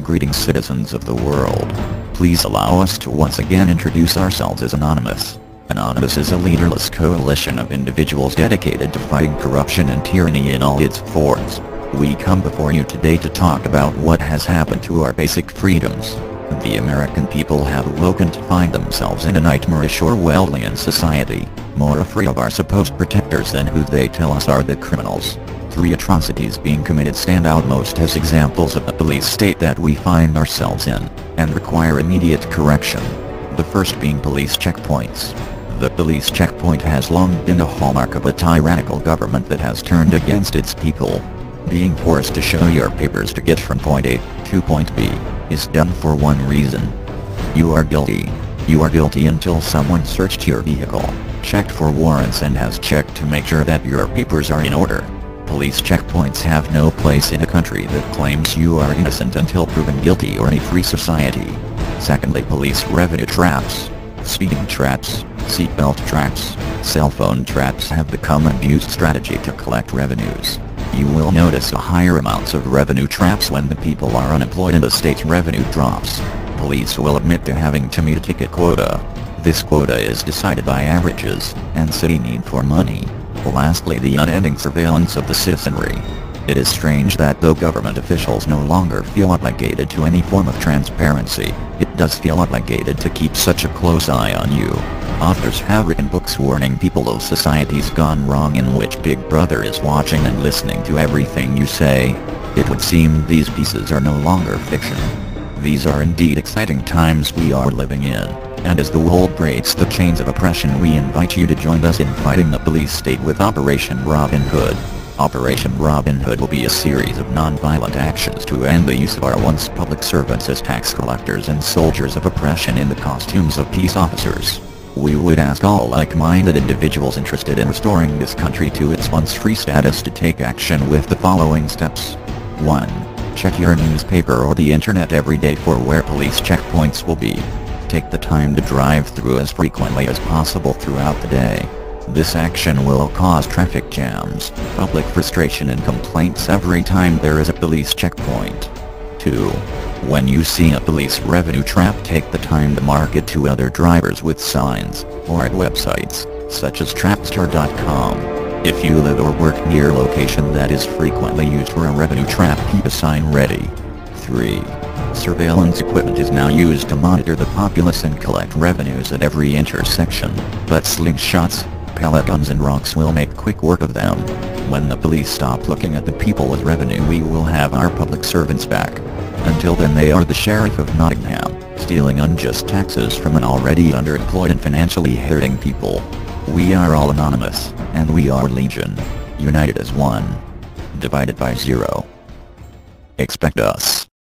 Greetings, citizens of the world. Please allow us to once again introduce ourselves as Anonymous. Anonymous is a leaderless coalition of individuals dedicated to fighting corruption and tyranny in all its forms. We come before you today to talk about what has happened to our basic freedoms. The American people have awoken to find themselves in a nightmarish Orwellian society, more afraid of our supposed protectors than who they tell us are the criminals. 3 atrocities being committed stand out most as examples of the police state that we find ourselves in, and require immediate correction. The first being police checkpoints. The police checkpoint has long been a hallmark of a tyrannical government that has turned against its people. Being forced to show your papers to get from point A to point B is done for one reason. You are guilty. You are guilty until someone searched your vehicle, checked for warrants, and has checked to make sure that your papers are in order. Police checkpoints have no place in a country that claims you are innocent until proven guilty or a free society. Secondly, police revenue traps. Speeding traps, seatbelt traps, cell phone traps have become an abused strategy to collect revenues. You will notice higher amounts of revenue traps when the people are unemployed and the state's revenue drops. Police will admit to having to meet a ticket quota. This quota is decided by averages and city need for money. Lastly, the unending surveillance of the citizenry. It is strange that though government officials no longer feel obligated to any form of transparency, it does feel obligated to keep such a close eye on you. Authors have written books warning people of societies gone wrong in which Big Brother is watching and listening to everything you say. It would seem these pieces are no longer fiction. These are indeed exciting times we are living in, and as the world breaks the chains of oppression, we invite you to join us in fighting the police state with Operation Robin Hood. Operation Robin Hood will be a series of non-violent actions to end the use of our once public servants as tax collectors and soldiers of oppression in the costumes of peace officers. We would ask all like-minded individuals interested in restoring this country to its once free status to take action with the following steps. 1. Check your newspaper or the internet every day for where police checkpoints will be. Take the time to drive through as frequently as possible throughout the day. This action will cause traffic jams, public frustration, and complaints every time there is a police checkpoint. 2. When you see a police revenue trap, take the time to mark it to other drivers with signs, or at websites, such as trapstar.com. If you live or work near a location that is frequently used for a revenue trap, keep a sign ready. 3. Surveillance equipment is now used to monitor the populace and collect revenues at every intersection, but slingshots, pellet guns, and rocks will make quick work of them. When the police stop looking at the people with revenue, we will have our public servants back. Until then, they are the Sheriff of Nottingham, stealing unjust taxes from an already underemployed and financially hurting people. We are all anonymous, and we are legion. United as one. Divided by 0. Expect us.